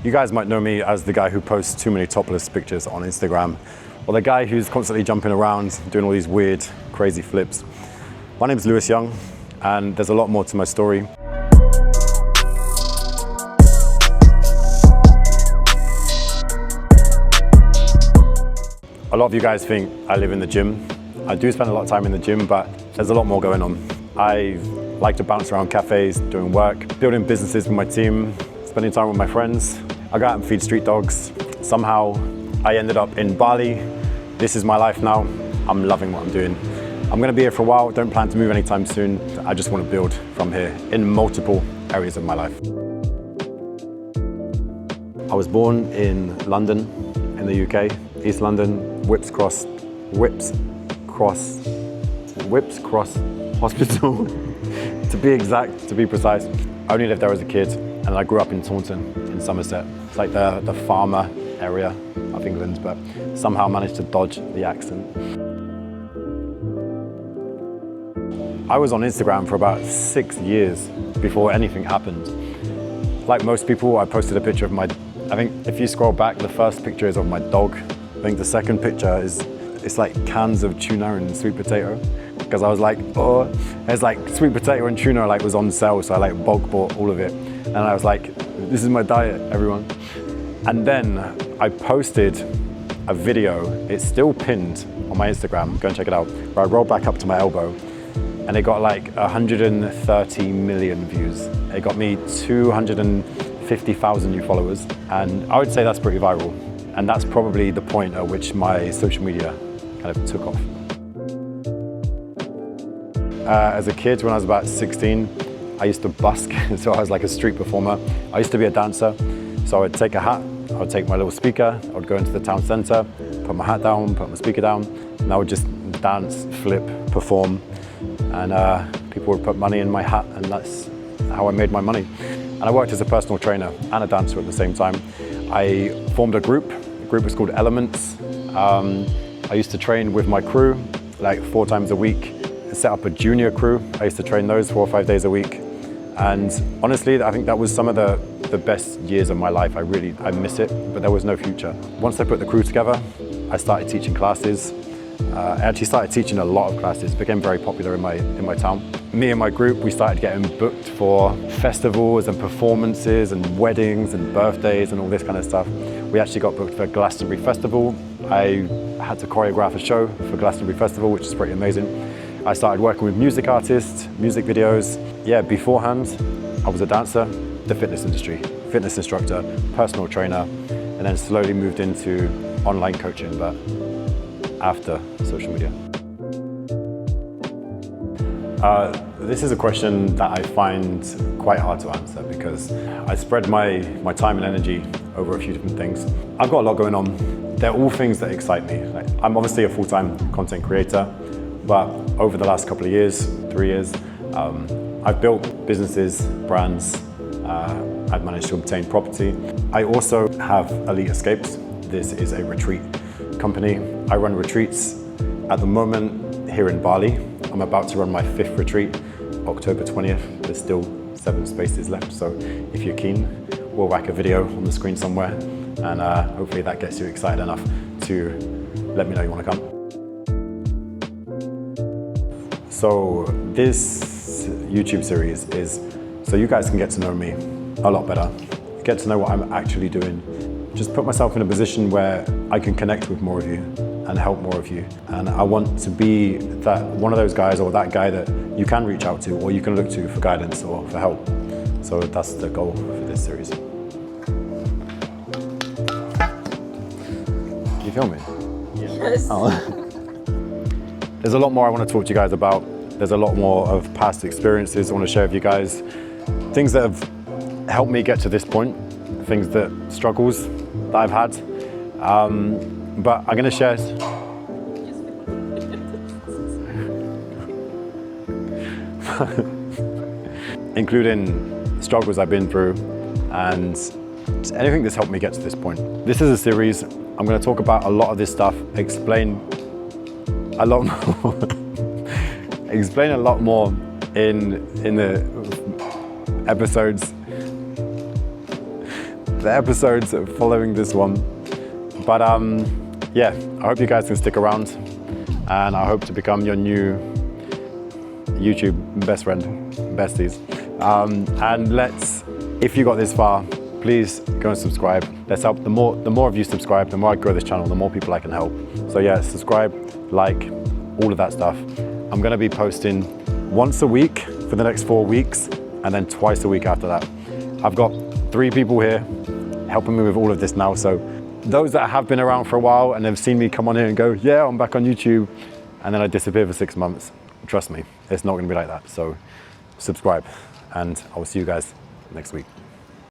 You guys might know me as the guy who posts too many topless pictures on Instagram, or the guy who's constantly jumping around, doing all these weird, crazy flips. My name's Lewis Young, and there's a lot more to my story. A lot of you guys think I live in the gym. I do spend a lot of time in the gym, but there's a lot more going on. I like to bounce around cafes, doing work, building businesses with my team, spending time with my friends. I go out and feed street dogs. Somehow I ended up in Bali. This is my life now. I'm loving what I'm doing. I'm gonna be here for a while. Don't plan to move anytime soon. I just want to build from here in multiple areas of my life. I was born in London, in the UK, East London, Whips Cross Hospital, to be exact, to be precise. I only lived there as a kid, and I grew up in Taunton, in Somerset. It's like the farmer area of England, but somehow managed to dodge the accent. I was on Instagram for about 6 years before anything happened. Like most people, I posted a picture of I think if you scroll back, the first picture is of my dog. I think the second picture it's like cans of tuna and sweet potato. Because I was like, oh, it's like sweet potato and tuna was on sale, so I bulk bought all of it. And I was like, this is my diet, everyone. And then I posted a video, it's still pinned on my Instagram, go and check it out, where I rolled back up to my elbow, and it got 130 million views. It got me 250,000 new followers, and I would say that's pretty viral. And that's probably the point at which my social media kind of took off. As a kid, when I was about 16, I used to busk, so I was like a street performer. I used to be a dancer, so I would take a hat, I would take my little speaker, I would go into the town centre, put my hat down, put my speaker down, and I would just dance, flip, perform, and people would put money in my hat, and that's how I made my money. And I worked as a personal trainer and a dancer at the same time. I formed a group. The group was called Elements. I used to train with my crew 4 times a week. Set up a junior crew. I used to train those 4 or 5 days a week. And honestly, I think that was some of the best years of my life. I miss it, but there was no future. Once I put the crew together, I started teaching classes. I actually started teaching a lot of classes, became very popular in my town. Me and my group, we started getting booked for festivals and performances and weddings and birthdays and all this kind of stuff. We actually got booked for Glastonbury Festival. I had to choreograph a show for Glastonbury Festival, which is pretty amazing. I started working with music artists, music videos. Yeah, beforehand, I was a dancer, the fitness industry, fitness instructor, personal trainer, and then slowly moved into online coaching, but after social media. This is a question that I find quite hard to answer because I spread my time and energy over a few different things. I've got a lot going on. They're all things that excite me. I'm obviously a full-time content creator, but over the last couple of years, 3 years, I've built businesses, brands, I've managed to obtain property. I also have Elite Escapes. This is a retreat company. I run retreats at the moment here in Bali. I'm about to run my 5th retreat, October 20th. There's still 7 spaces left, so if you're keen, we'll whack a video on the screen somewhere, and hopefully that gets you excited enough to let me know you want to come. So this YouTube series is so you guys can get to know me a lot better, get to know what I'm actually doing, just put myself in a position where I can connect with more of you and help more of you. And I want to be one of those guys or that guy that you can reach out to or you can look to for guidance or for help. So that's the goal for this series. You feel me? Yes. Oh. There's a lot more I want to talk to you guys about. There's a lot more of past experiences I want to share with you guys. Things that have helped me get to this point, struggles that I've had. But I'm going to share including struggles I've been through and anything that's helped me get to this point. This is a series. I'm going to talk about a lot of this stuff, explain a lot more in the episodes. the episodes following this one. But yeah, I hope you guys can stick around, and I hope to become your new YouTube best friend, besties. And if you got this far, please go and subscribe. Let's help. The more of you subscribe, the more I grow this channel, the more people I can help. So yeah, subscribe, like, all of that stuff. I'm gonna be posting once a week for the next 4 weeks, and then twice a week after that. I've got 3 people here helping me with all of this now. So those that have been around for a while and have seen me come on here and go, yeah, I'm back on YouTube, and then I disappear for 6 months, trust me, it's not gonna be like that. So subscribe, and I will see you guys next week.